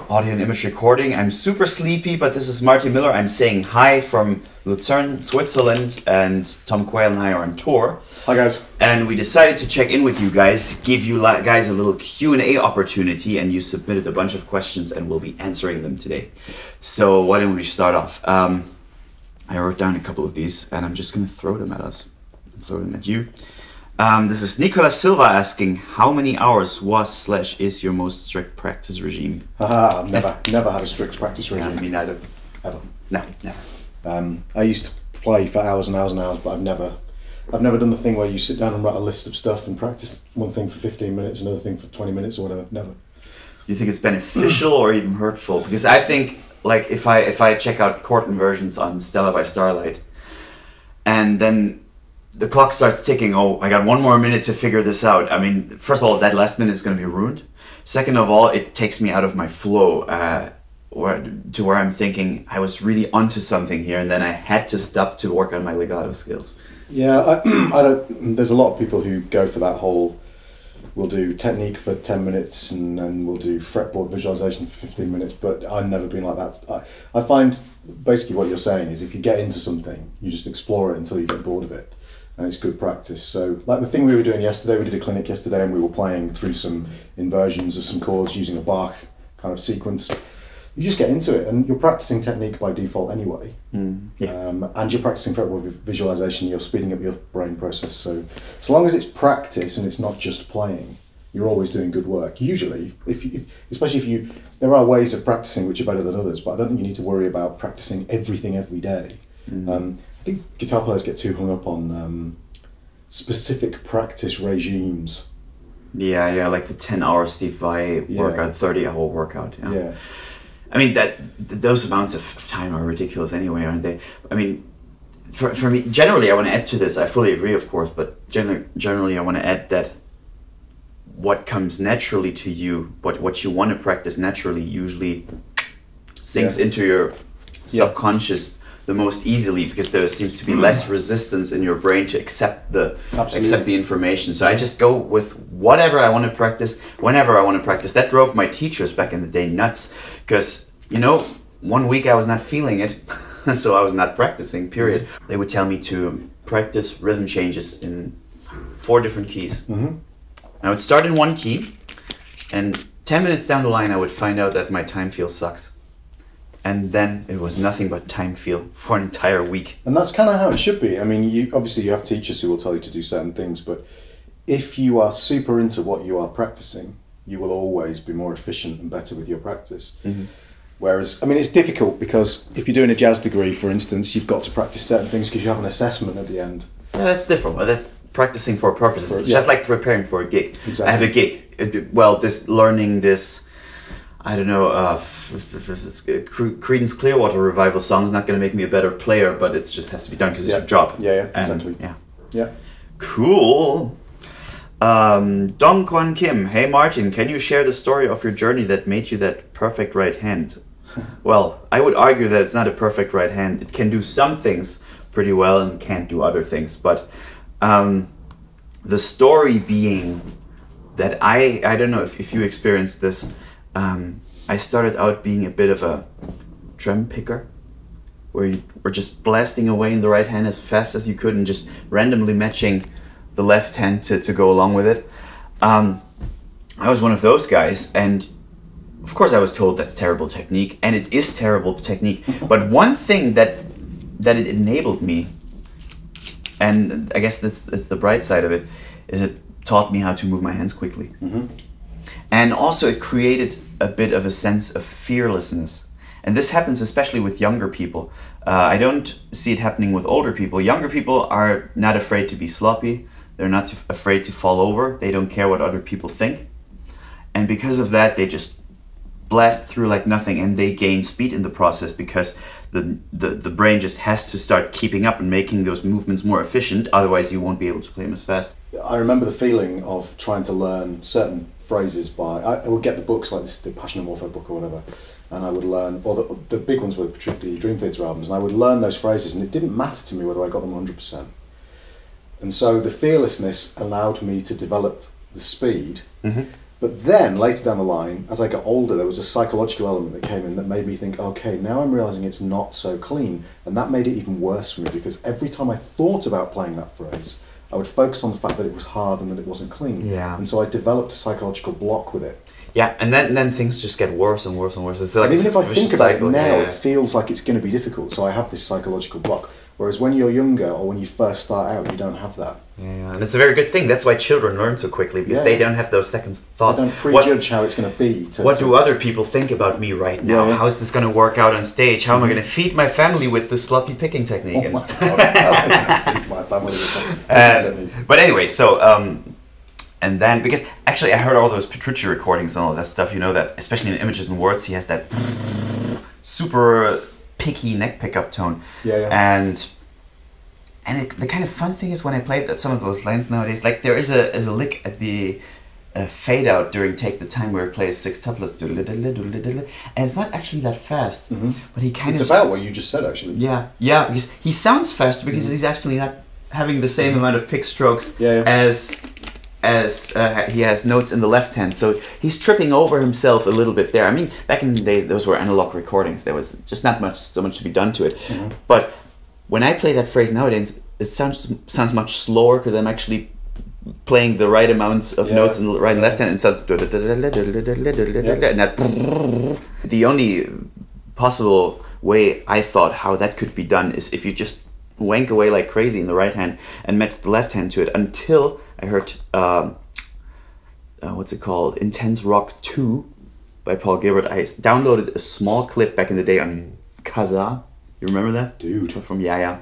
audio and image recording. I'm super sleepy, but this is Marty Miller. I'm saying hi from Lucerne, Switzerland, and Tom Quayle and I are on tour. Hi guys. And we decided to check in with you guys, give you guys a little Q&A opportunity, and you submitted a bunch of questions and we'll be answering them today. So why don't we start off? I wrote down a couple of these and I'm just going to throw them at us, throw them at you. This is Nicolas Silva asking, how many hours was/is your most strict practice regime? I've never had a strict practice regime. Yeah, me neither. Ever. No, never. I used to play for hours and hours and hours, but I've never done the thing where you sit down and write a list of stuff and practice one thing for 15 minutes, another thing for 20 minutes or whatever. Never. Do you think it's beneficial or even hurtful? Because I think, like, if I check out chord inversions on Stella by Starlight, and then the clock starts ticking, oh, I got one more minute to figure this out. I mean, first of all, that last minute is going to be ruined. Second of all, it takes me out of my flow, where I'm thinking I was really onto something here, and then I had to stop to work on my legato skills. Yeah, there's a lot of people who go for that whole, we'll do technique for 10 minutes and then we'll do fretboard visualization for 15 minutes, but I've never been like that. I find basically what you're saying is if you get into something, you just explore it until you get bored of it. And it's good practice. So like the thing we were doing yesterday, we did a clinic yesterday and we were playing through some inversions of some chords using a Bach kind of sequence. You just get into it and you're practicing technique by default anyway. And you're practicing fretboard visualization, you're speeding up your brain process. So as long as it's practice and it's not just playing, you're always doing good work. Usually, especially if you, there are ways of practicing which are better than others, but I don't think you need to worry about practicing everything every day. I think guitar players get too hung up on specific practice regimes. Yeah, like the 10-hour Steve Vai workout, 30-hour workout. Yeah. I mean, those amounts of time are ridiculous anyway, aren't they? I mean, for me, generally, I want to add to this. I fully agree, of course, but generally, I want to add that what comes naturally to you, what you want to practice naturally, usually sinks into your subconscious the most easily, because there seems to be less resistance in your brain to accept the information. So I just go with whatever I want to practice, whenever I want to practice. That drove my teachers back in the day nuts, because, you know, one week I was not feeling it, so I was not practicing, period. They would tell me to practice rhythm changes in 4 different keys. I would start in one key, and 10 minutes down the line I would find out that my time feel sucks. And then it was nothing but time feel for an entire week. And that's kind of how it should be. I mean, obviously you have teachers who will tell you to do certain things, but if you are super into what you are practicing, you will always be more efficient and better with your practice. Whereas, I mean, it's difficult because if you're doing a jazz degree, for instance, you've got to practice certain things because you have an assessment at the end. Yeah, that's different. That's practicing for a purpose. It's just like preparing for a gig. Exactly. I have a gig. Learning this, I don't know, Creedence Clearwater Revival song is not going to make me a better player, but it just has to be done because it's your job. Yeah, exactly. Yeah. Cool. Dong Kwan Kim, hey Martin, can you share the story of your journey that made you that perfect right hand? Well, I would argue that it's not a perfect right hand. It can do some things pretty well and can't do other things, but the story being that I don't know if you experienced this. I started out being a bit of a drum picker, where you were just blasting away in the right hand as fast as you could and just randomly matching the left hand to go along with it. I was one of those guys, and of course I was told that's terrible technique, and it is terrible technique. But one thing that it enabled me, and I guess that's the bright side of it, is it taught me how to move my hands quickly. And also it created a bit of a sense of fearlessness. And this happens especially with younger people. I don't see it happening with older people. Younger people are not afraid to be sloppy. They're not afraid to fall over. They don't care what other people think. And because of that, they just blast through like nothing, and they gain speed in the process because the brain just has to start keeping up and making those movements more efficient. Otherwise, you won't be able to play them as fast. I remember the feeling of trying to learn certain phrases I would get the books like this, the Passion and Warfare book or whatever, and I would learn, or the big ones were the Dream Theater albums, and I would learn those phrases, and it didn't matter to me whether I got them 100%. And so the fearlessness allowed me to develop the speed, But then later down the line, as I got older, there was a psychological element that came in that made me think, okay, now I'm realizing it's not so clean. And that made it even worse for me, because every time I thought about playing that phrase, I would focus on the fact that it was hard and that it wasn't clean. Yeah. And so I developed a psychological block with it. Yeah, and then things just get worse and worse and worse. It's like And even if I think about it now, yeah. it feels like it's going to be difficult. So I have this psychological block. Whereas when you're younger or when you first start out, you don't have that. Yeah, and it's a very good thing. That's why children learn so quickly, because they don't have those second thoughts. They don't prejudge how it's going to be. What do other people think about me right now? Yeah. How is this going to work out on stage? How am I going to feed my family with this sloppy picking technique? Oh my God, how am I gonna feed my family with sloppy picking technique? But anyway, so and then, because actually I heard all those Petrucci recordings and all that stuff, you know, that especially in Images and Words, he has that super picky neck pickup tone. Yeah. And the kind of fun thing is when I play some of those lines nowadays, like there is a lick at the fade out during Take the Time where he plays sextuplets, and it's not actually that fast, but he kind It's of... about what you just said, actually. Yeah, because he sounds faster because he's actually not having the same amount of pick strokes as he has notes in the left hand, so he's tripping over himself a little bit there. I mean, back in the days, those were analog recordings. There was just not so much to be done to it. But when I play that phrase nowadays, it sounds much slower because I'm actually playing the right amounts of notes in the right and left hand, and it sounds and that. The only possible way I thought how that could be done is if you just wank away like crazy in the right hand and match the left hand to it, until I heard what's it called, Intense Rock 2 by Paul Gilbert. I downloaded a small clip back in the day on Kazaa. You remember that? Dude. From Yeah.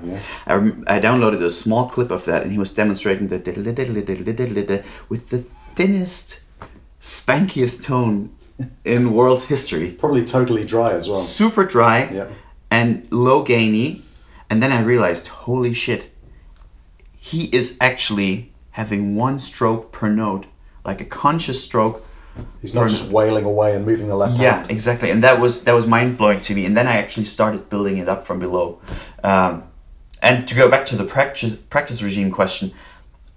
I downloaded a small clip of that, and he was demonstrating the with the thinnest, spankiest tone in world history. Probably totally dry as well. Super dry and low gainy. And then I realized, holy shit, he is actually having one stroke per note, like a conscious stroke. He's not just wailing away and moving the left hand. Yeah, exactly. And that was mind-blowing to me. And then I actually started building it up from below. And to go back to the practice regime question,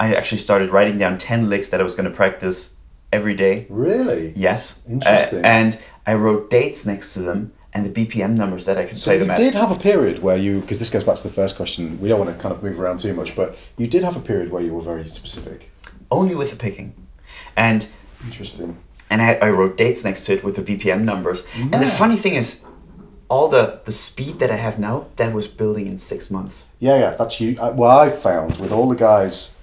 I actually started writing down 10 licks that I was going to practice every day. Really? Yes. Interesting. And I wrote dates next to them and the BPM numbers that I could play them at. So you did have a period where you, because this goes back to the first question, we don't want to kind of move around too much, but you did have a period where you were very specific. Only with the picking. And interesting. And I wrote dates next to it with the BPM numbers. Yeah. And the funny thing is, all the speed that I have now, that was building in 6 months. Yeah, that's you. Well, I've found with all the guys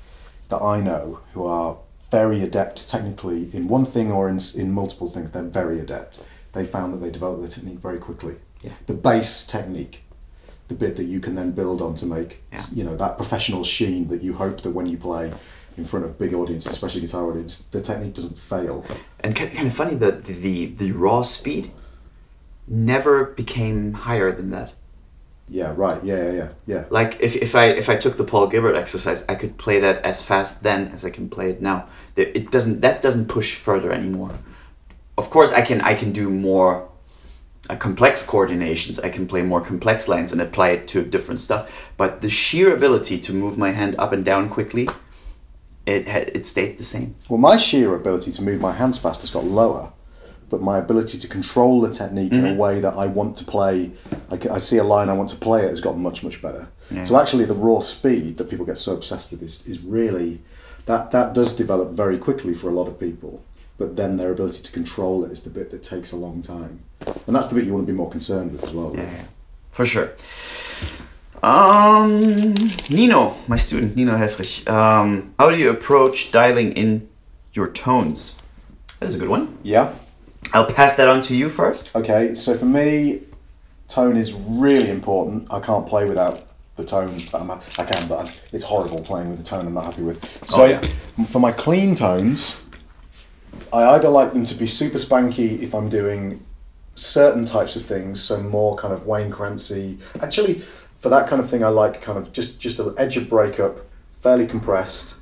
that I know who are very adept technically in one thing or in multiple things, they're very adept. They found that they develop the technique very quickly. Yeah. The base technique, the bit that you can then build on to make, you know, that professional sheen that you hope that when you play in front of big audiences, especially guitar audience, the technique doesn't fail. And kind of funny that the raw speed never became higher than that. Yeah, right. Yeah. Like if I took the Paul Gilbert exercise, I could play that as fast then as I can play it now. That doesn't push further anymore. Of course, I can do more complex coordinations. I can play more complex lines and apply it to different stuff. But the sheer ability to move my hand up and down quickly, it stayed the same. Well, my sheer ability to move my hands fast has got lower, but my ability to control the technique in a way that I want to play, I see a line I want to play it, has got much, much better. Yeah. So actually the raw speed that people get so obsessed with is really, that does develop very quickly for a lot of people, but then their ability to control it is the bit that takes a long time. And that's the bit you want to be more concerned with as well. Yeah, for sure. Nino, my student, Nino Helfrich, how do you approach dialing in your tones? That is a good one. Yeah. I'll pass that on to you first. Okay, so for me, tone is really important. I can't play without the tone. I can, but it's horrible playing with the tone I'm not happy with. So for my clean tones, I either like them to be super spanky if I'm doing certain types of things, so more kind of Wayne Crancy. Actually, for that kind of thing, I like kind of just an edge of breakup, fairly compressed.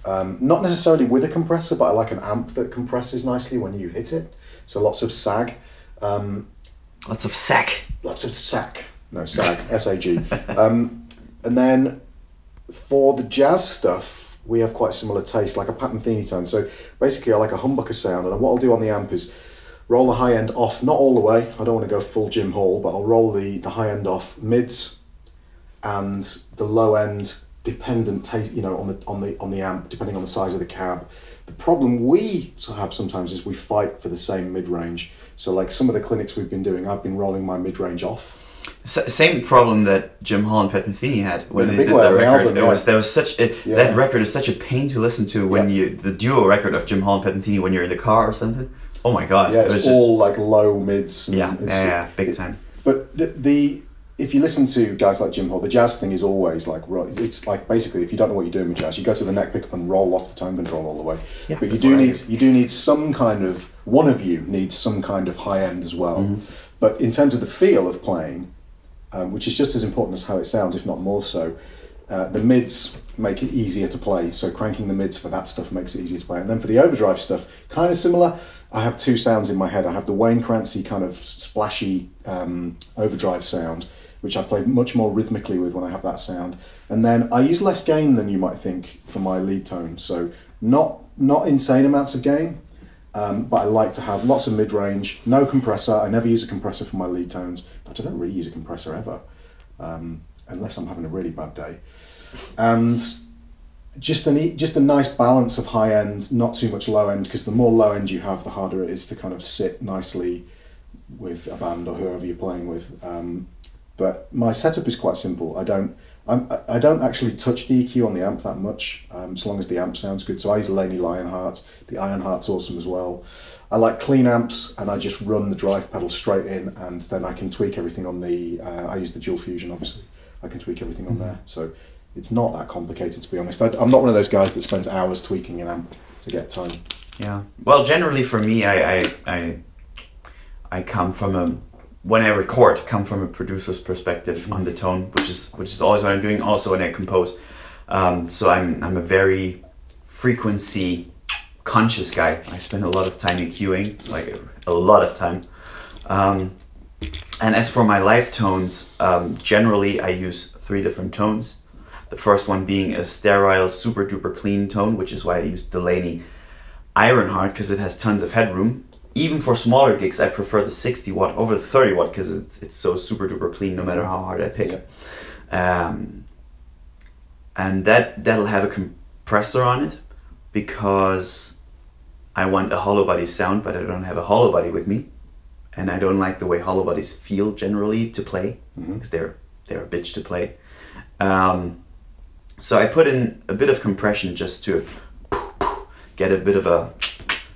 Not necessarily with a compressor, but I like an amp that compresses nicely when you hit it. So lots of sag. Lots of sack. Lots of sack. No, sag, S-A-G. And then for the jazz stuff, we have quite similar taste, like a Pat Metheny tone. So basically I like a humbucker sound, and what I'll do on the amp is roll the high end off, not all the way, I don't want to go full Jim Hall, but I'll roll the high end off mids and the low end dependent taste, you know, on the amp, depending on the size of the cab. The problem we have sometimes is we fight for the same mid-range. So like some of the clinics we've been doing, I've been rolling my mid-range off. Same problem that Jim Hall and Pat Metheny had when they big did way, that the record. album, There was such a, that record is such a pain to listen to when the duo record of Jim Hall and Pat Metheny when you're in the car or something. Oh my god! Yeah, it's all like low mids. And big time. But if you listen to guys like Jim Hall, the jazz thing is always like, it's like basically if you don't know what you're doing with jazz, you go to the neck pickup and roll off the tone control all the way. Yeah, but you do need some kind of, one of you needs some kind of high end as well. Mm-hmm. But in terms of the feel of playing, which is just as important as how it sounds, if not more so, the mids make it easier to play. So cranking the mids for that stuff makes it easier to play. And then for the overdrive stuff, kind of similar. I have two sounds in my head. I have the Wayne Crancy kind of splashy overdrive sound, which I play much more rhythmically with when I have that sound. And then I use less gain than you might think for my lead tone. So not insane amounts of gain, but I like to have lots of mid-range, no compressor. I never use a compressor for my lead tones. But I don't really use a compressor ever, unless I'm having a really bad day. And just a nice balance of high end, not too much low end, because the more low end you have, the harder it is to kind of sit nicely with a band or whoever you're playing with. But my setup is quite simple. I don't actually touch the EQ on the amp that much, as long as the amp sounds good. So I use Laney Lionheart. The Ironheart's awesome as well. I like clean amps, and I just run the drive pedal straight in, and then I can tweak everything on the. I use the dual fusion, obviously. I can tweak everything on there. So it's not that complicated, to be honest. I'm not one of those guys that spends hours tweaking an amp to get tone. Yeah. Well, generally for me, I come from when I record, come from a producer's perspective on the tone, which is always what I'm doing. Also when I compose, so I'm a very frequency conscious guy. I spend a lot of time EQing, like a lot of time. And as for my live tones, generally I use 3 different tones. The first one being a sterile, super duper clean tone, which is why I use the Laney Ironheart, because it has tons of headroom. Even for smaller gigs, I prefer the 60 watt over the 30 watt because it's so super duper clean no matter how hard I pick. Yeah. And that'll have a compressor on it because I want a hollow body sound, but I don't have a hollow body with me. And I don't like the way hollow bodies feel generally to play, because they're a bitch to play. So I put in a bit of compression just to get a bit of a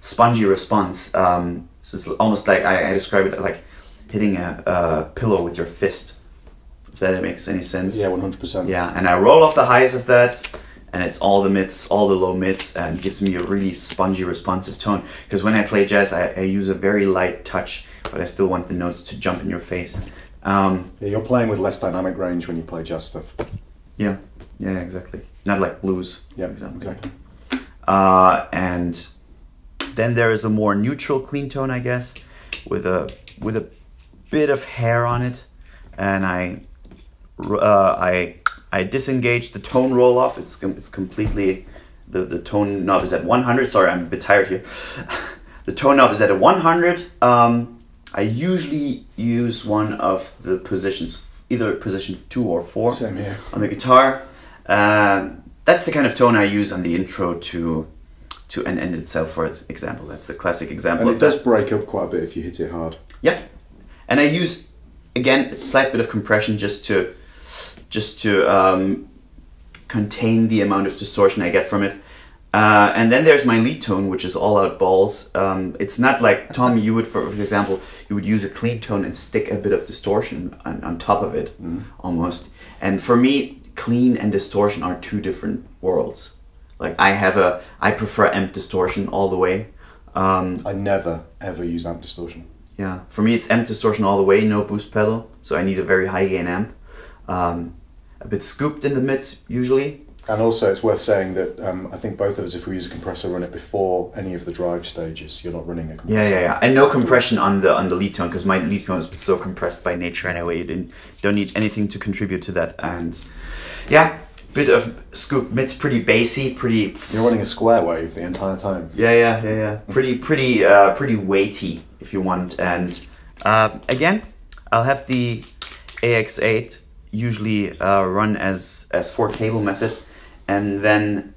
spongy response. This is almost like I describe it like hitting a pillow with your fist, if that makes any sense. Yeah, 100%. Yeah, and I roll off the highs of that, and it's all the mids, all the low mids, and gives me a really spongy, responsive tone. Because when I play jazz, I use a very light touch, but I still want the notes to jump in your face. Yeah, you're playing with less dynamic range when you play jazz stuff. Yeah, exactly. Not like blues. Yeah, exactly. And then there is a more neutral clean tone, I guess, with a bit of hair on it, and I disengage the tone roll off. It's completely the tone knob is at 100. Sorry, I'm a bit tired here. The tone knob is at a 100. I usually use one of the positions, either position 2 or 4. Same here. On the guitar. That's the kind of tone I use on the intro to an end itself, for its example. That's the classic example. And it does break up quite a bit if you hit it hard. Yeah, and I use again a slight bit of compression just to contain the amount of distortion I get from it. And then there's my lead tone, which is all out balls. It's not like Tom, you would, for example, you would use a clean tone and stick a bit of distortion on top of it, almost. And for me, clean and distortion are 2 different worlds. Like I prefer amp distortion all the way. I never ever use amp distortion. Yeah, for me it's amp distortion all the way, no boost pedal. So I need a very high gain amp. A bit scooped in the mids usually. And also it's worth saying that I think both of us, if we use a compressor, run it before any of the drive stages. You're not running a compressor. Yeah. And no compression on the lead tone, because my lead tone is so compressed by nature anyway. You don't need anything to contribute to that. And yeah, bit of scoop. It's pretty bassy, pretty. You're running a square wave the entire time. Yeah. Pretty weighty, if you want. And again, I'll have the AX8 usually run as 4-cable method, and then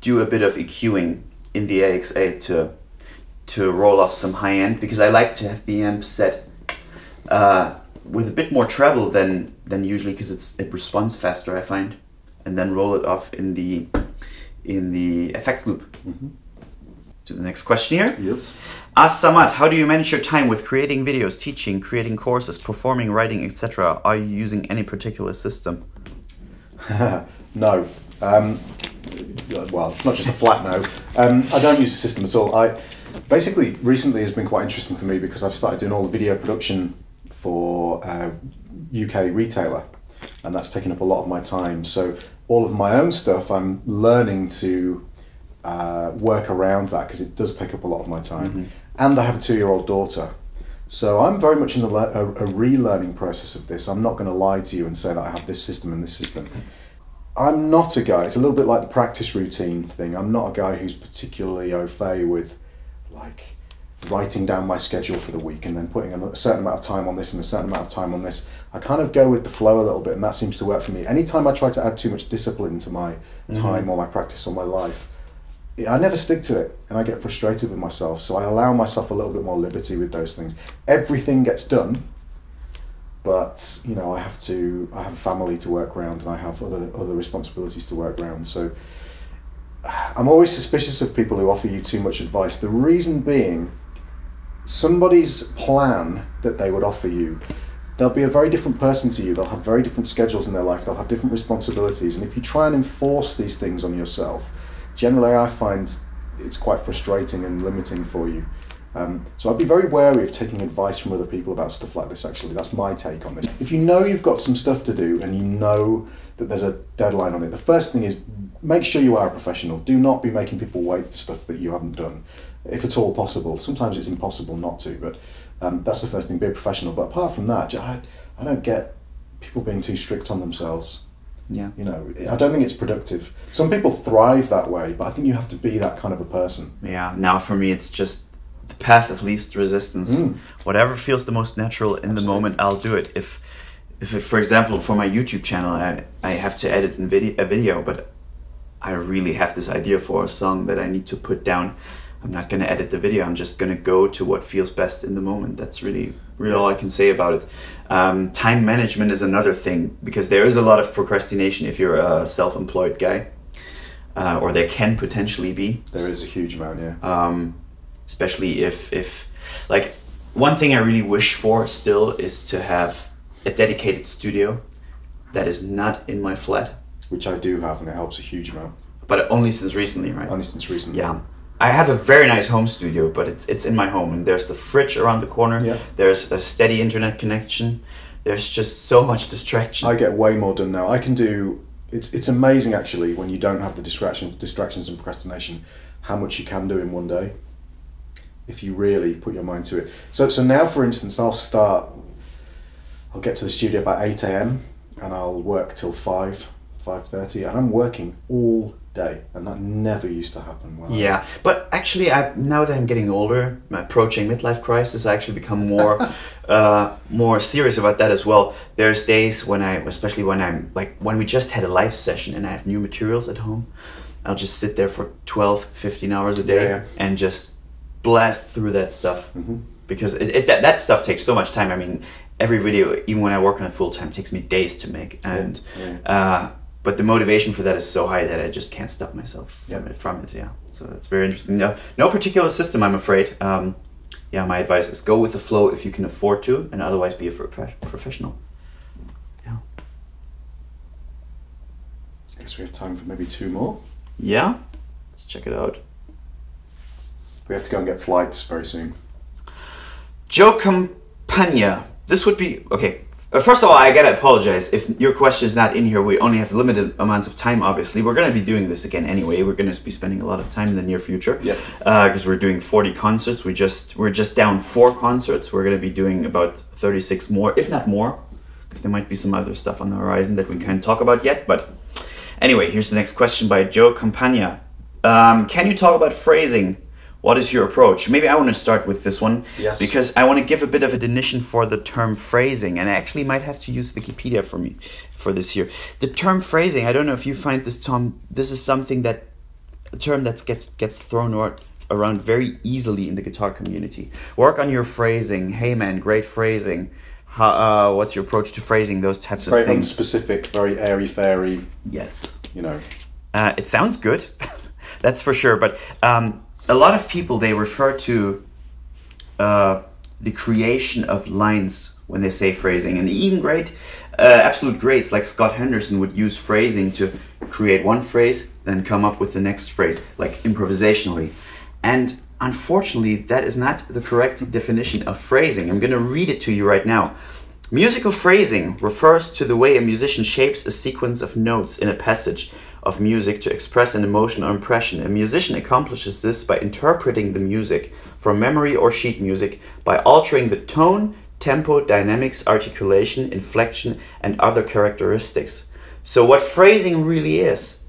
do a bit of EQing in the AX8 to roll off some high end, because I like to have the amp set with a bit more treble than usually, because it responds faster, I find, and then roll it off in the effects loop. To the next question here. Yes. Ask Samad, how do you manage your time with creating videos, teaching, creating courses, performing, writing, etc.? Are you using any particular system? No. Well, it's not just a flat no. I don't use a system at all. Basically, recently has been quite interesting for me because I've started doing all the video production for UK retailer, and that's taken up a lot of my time. So all of my own stuff, I'm learning to work around that, because it does take up a lot of my time. And I have a 2-year-old daughter. So I'm very much in a relearning process of this. I'm not going to lie to you and say that I have this system and this system. I'm not a guy, it's a little bit like the practice routine thing. I'm not a guy who's particularly au fait with like writing down my schedule for the week and then putting a certain amount of time on this and a certain amount of time on this. I kind of go with the flow a little bit, and that seems to work for me. Anytime I try to add too much discipline to my time or my practice or my life, I never stick to it, and I get frustrated with myself. So I allow myself a little bit more liberty with those things. Everything gets done, but you know, I have a family to work around, and I have other responsibilities to work around. So I'm always suspicious of people who offer you too much advice. The reason being, somebody's plan that they would offer you, they'll be a very different person to you. They'll have very different schedules in their life. They'll have different responsibilities, and if you try and enforce these things on yourself, generally I find it's quite frustrating and limiting for you. So I'd be very wary of taking advice from other people about stuff like this, actually. That's my take on this. If you know you've got some stuff to do and you know that there's a deadline on it, the first thing is make sure you are a professional. Do not be making people wait for stuff that you haven't done, if at all possible. Sometimes it's impossible not to, but that's the first thing, be a professional. But apart from that, I don't get people being too strict on themselves. Yeah. You know, I don't think it's productive. Some people thrive that way, but I think you have to be that kind of a person. Yeah, now for me it's just the path of least resistance. Whatever feels the most natural in the moment, I'll do it. If for example, for my YouTube channel, I have to edit a video, but I really have this idea for a song that I need to put down, I'm not going to edit the video. I'm just going to go to what feels best in the moment. That's really all I can say about it. Time management is another thing, because there is a lot of procrastination if you're a self-employed guy, or there can potentially be. There is a huge amount, yeah. Especially if like, one thing I really wish for still is to have a dedicated studio that is not in my flat. Which I do have, and it helps a huge amount. But only since recently, right? Only since recently. Yeah. I have a very nice home studio, but it's in my home, and there's the fridge around the corner. Yeah. There's a steady internet connection. There's just so much distraction. I get way more done now. I can do. It's amazing actually, when you don't have the distractions and procrastination, how much you can do in one day, if you really put your mind to it. So now, for instance, I'll get to the studio about 8 AM and I'll work till 5:30, and I'm working all day, and that never used to happen. Yeah, but actually, now that I'm getting older, approaching midlife crisis, I actually become more serious about that as well. There's days when especially when we just had a live session and I have new materials at home, I'll just sit there for 12, 15 hours a day and just blast through that stuff, because that stuff takes so much time. I mean, every video, even when I work on it full time, takes me days to make, and but the motivation for that is so high that I just can't stop myself from it. Yeah, so that's very interesting. No particular system, I'm afraid. My advice is go with the flow if you can afford to, and otherwise be a professional. Yeah. I guess we have time for maybe 2 more. Yeah, let's check it out. We have to go and get flights very soon. Joe Campagna. This would be okay. First of all, I gotta apologize if your question is not in here. We only have limited amounts of time, obviously. We're gonna be doing this again anyway. We're gonna be spending a lot of time in the near future. Yeah. Because we're doing 40 concerts. We're just down 4 concerts. We're gonna be doing about 36 more, if not more, because there might be some other stuff on the horizon that we can't talk about yet. But Anyway, here's the next question by Joe Campagna. Can you talk about phrasing? What is your approach? Maybe I want to start with this one. Yes. Because I want to give a bit of a definition for the term phrasing, and I actually might have to use Wikipedia for this here. The term phrasing, I don't know if you find this, Tom, this is something that, a term that gets thrown around very easily in the guitar community. Work on your phrasing. Hey man, great phrasing. What's your approach to phrasing? Those types of things. Very unspecific, very airy-fairy. Yes. You know. It sounds good, that's for sure. But a lot of people, they refer to the creation of lines when they say phrasing, and even absolute greats like Scott Henderson would use phrasing to create one phrase, then come up with the next phrase, like improvisationally. And unfortunately, that is not the correct definition of phrasing. I'm going to read it to you right now. Musical phrasing refers to the way a musician shapes a sequence of notes in a passage of music to express an emotion or impression. A musician accomplishes this by interpreting the music from memory or sheet music, by altering the tone, tempo, dynamics, articulation, inflection, and other characteristics. So what phrasing really is,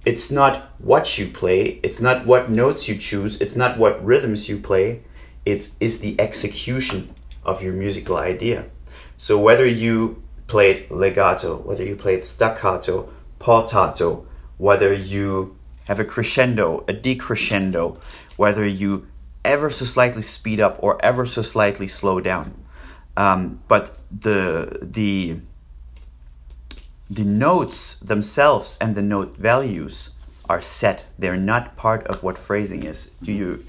it's not what you play, it's not what notes you choose, it's not what rhythms you play, it's the execution of your musical idea. So whether you played legato, whether you played staccato, portato, whether you have a crescendo, a decrescendo, whether you ever so slightly speed up or ever so slightly slow down. But the notes themselves and the note values are set. They're not part of what phrasing is. Do you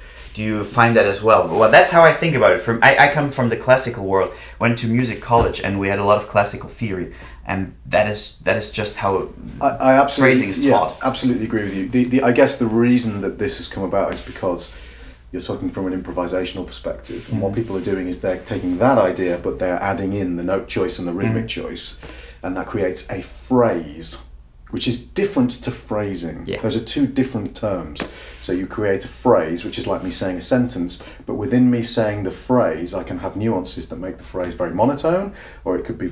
find that as well? Well, that's how I think about it. I come from the classical world, went to music college, and we had a lot of classical theory, and that is just how phrasing is taught. Yeah, absolutely agree with you. I guess the reason that this has come about is because you're talking from an improvisational perspective, and what people are doing is they're taking that idea, but they're adding in the note choice and the rhythmic choice, and that creates a phrase, which is different to phrasing. Yeah. Those are two different terms. So you create a phrase, which is like me saying a sentence, but within me saying the phrase, I can have nuances that make the phrase very monotone, or it could be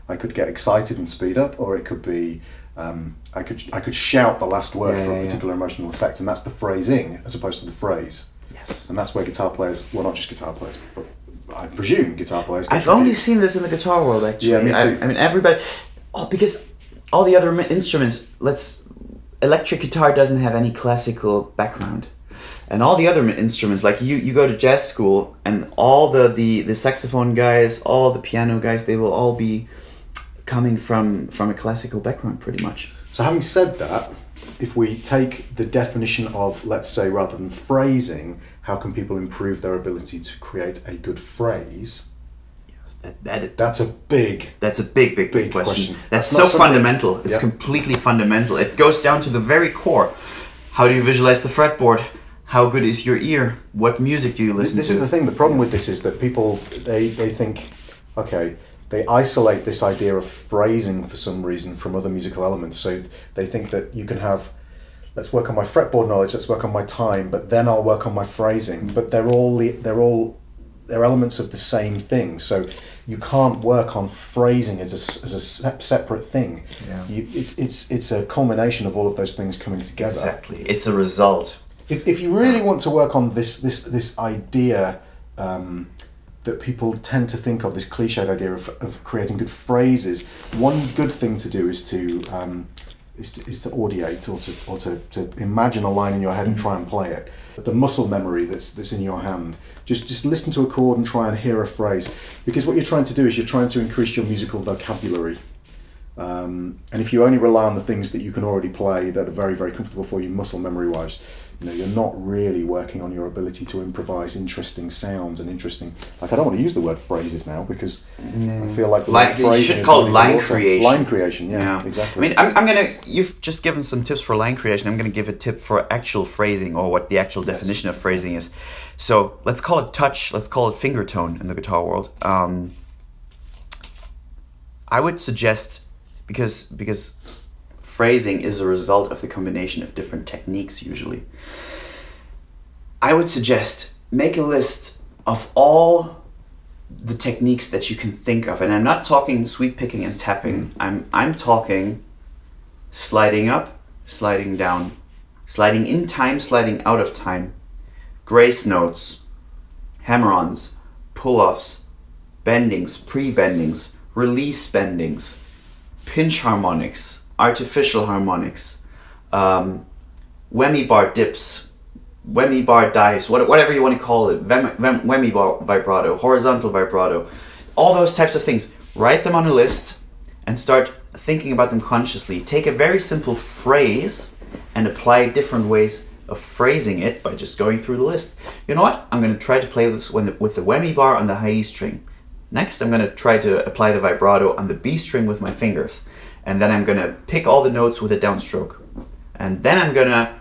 I could get excited and speed up, or it could be, I could shout the last word for a particular emotional effect, and that's the phrasing as opposed to the phrase. Yes. And that's where guitar players, well, not just guitar players, but I presume guitar players. I've only seen this in the guitar world, actually. Yeah, me too. I mean, everybody, because all the other instruments, electric guitar doesn't have any classical background, and all the other instruments, like you go to jazz school, and all the saxophone guys, all the piano guys, they will all be coming from a classical background, pretty much. So having said that, if we take the definition of, let's say, rather than phrasing, how can people improve their ability to create a good phrase? Yes, that's a big question. That's so fundamental. It's completely fundamental. It goes down to the very core. How do you visualize the fretboard? How good is your ear? What music do you listen to? This is the thing. The problem with this is that people, they think, okay, they isolate this idea of phrasing for some reason from other musical elements. So they think that you can have, let's work on my fretboard knowledge, let's work on my time, but then I'll work on my phrasing. But they're elements of the same thing. So you can't work on phrasing as a separate thing. Yeah. It's a culmination of all of those things coming together. Exactly. It's a result. If you really want to work on this idea that people tend to think of, this cliched idea of creating good phrases, one good thing to do is to audiate or to imagine a line in your head and try and play it. The muscle memory that's in your hand, just listen to a chord and try and hear a phrase, because what you're trying to do is you're trying to increase your musical vocabulary. And if you only rely on the things that you can already play that are very, very comfortable for you muscle memory wise, you're not really working on your ability to improvise interesting sounds and interesting, like, I don't want to use the word phrases now because I feel like the word phrasing you should call it line creation. Line creation, yeah, exactly. I mean, you've just given some tips for line creation. I'm going to give a tip for actual phrasing, or what the actual definition of phrasing is. So let's call it touch, let's call it finger tone in the guitar world. I would suggest, because phrasing is a result of the combination of different techniques usually, I would suggest make a list of all the techniques that you can think of, and I'm not talking sweep picking and tapping. I'm talking sliding up, sliding down, sliding in time, sliding out of time, grace notes, hammer-ons, pull-offs, bendings, pre-bendings, release bendings, pinch harmonics, artificial harmonics, whammy bar dips, whammy bar dives, whatever you want to call it, whammy bar vibrato, horizontal vibrato, all those types of things. Write them on a list and start thinking about them consciously. Take a very simple phrase and apply different ways of phrasing it by just going through the list. You know what? I'm going to try to play this with the whammy bar on the high E string. Next, I'm going to try to apply the vibrato on the B string with my fingers. And then I'm going to pick all the notes with a downstroke. And then I'm going to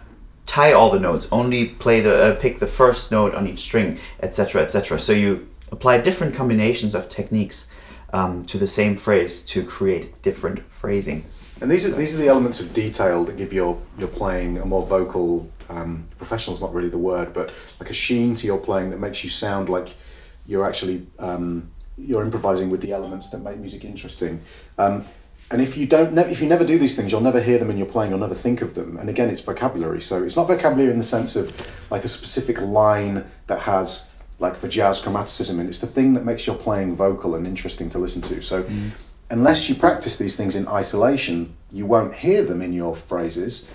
tie all the notes, only play pick the first note on each string, etc., etc. So you apply different combinations of techniques to the same phrase to create different phrasings. And these are the elements of detail that give your playing a more vocal, professional's not really the word, but like a sheen to your playing that makes you sound like you're actually you're improvising with the elements that make music interesting. And if you never do these things, you'll never hear them in your playing, you'll never think of them. And again, it's vocabulary. So it's not vocabulary in the sense of like a specific line that has, like for jazz, chromaticism, and it's the thing that makes your playing vocal and interesting to listen to. So unless you practice these things in isolation, you won't hear them in your phrases,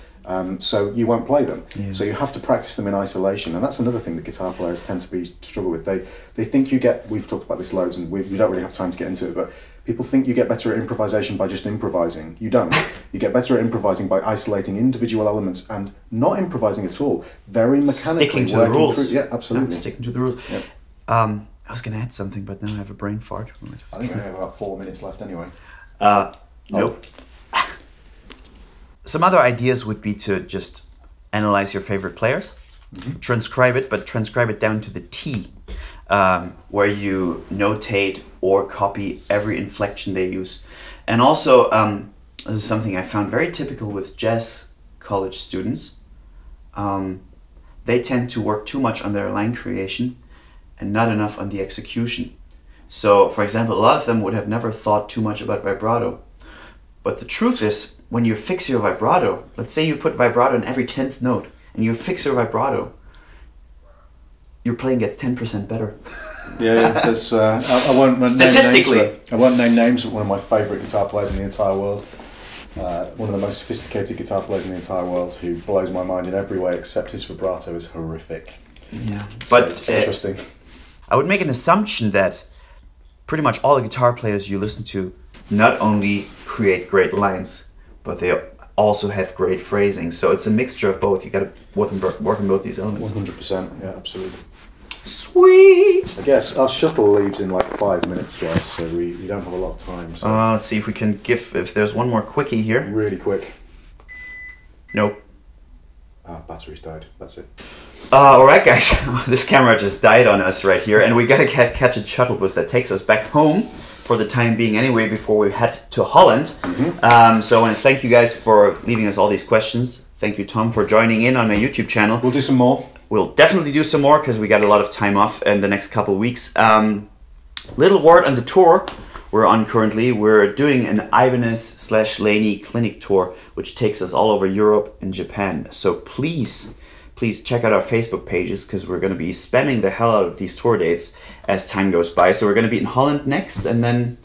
so you won't play them. Yeah. So you have to practice them in isolation, and that's another thing that guitar players tend to struggle with. They think we've talked about this loads, and we don't really have time to get into it, but people think you get better at improvisation by just improvising. You don't. You get better at improvising by isolating individual elements and not improvising at all. Very mechanically. Sticking to the rules. Yeah, absolutely. Sticking to the rules. Yep. I was going to add something, but now I have a brain fart. I think we have about 4 minutes left anyway. Nope. Some other ideas would be to just analyze your favorite players, transcribe it down to the T, where you notate or copy every inflection they use. And also, this is something I found very typical with jazz college students. They tend to work too much on their line creation and not enough on the execution. So, for example, a lot of them would have never thought too much about vibrato. But the truth is, when you fix your vibrato, let's say you put vibrato in every 10th note, and you fix your vibrato, your playing gets 10% better. Yeah. There's, I won't name statistically names, I won't name names, but one of my favourite guitar players in the entire world, one of the most sophisticated guitar players in the entire world, who blows my mind in every way except his vibrato is horrific. Yeah, so but it's interesting. I would make an assumption that pretty much all the guitar players you listen to not only create great lines, but they also have great phrasing. So it's a mixture of both. You got to work on both these elements. 100%, yeah, absolutely. Sweet! I guess our shuttle leaves in like 5 minutes, guys, so we don't have a lot of time. So. Let's see if we can if there's one more quickie here. Really quick. Nope. Battery's died. That's it. Alright guys, this camera just died on us right here, and we gotta catch a shuttle bus that takes us back home for the time being anyway, before we head to Holland. So I want to thank you guys for leaving us all these questions. Thank you, Tom, for joining in on my YouTube channel. We'll do some more. We'll definitely do some more because we got a lot of time off in the next couple of weeks. Little word on the tour we're on currently. We're doing an Ibanez/Laney clinic tour, which takes us all over Europe and Japan. So please check out our Facebook pages, because we're going to be spamming the hell out of these tour dates as time goes by. So we're going to be in Holland next, and then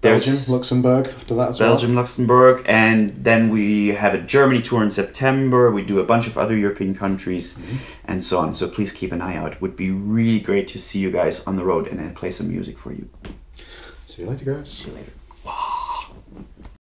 there's Belgium, Luxembourg after that as well. Belgium, Luxembourg, and then we have a Germany tour in September. We do a bunch of other European countries and so on. So please keep an eye out. It would be really great to see you guys on the road and then play some music for you. See you later, guys. See you later.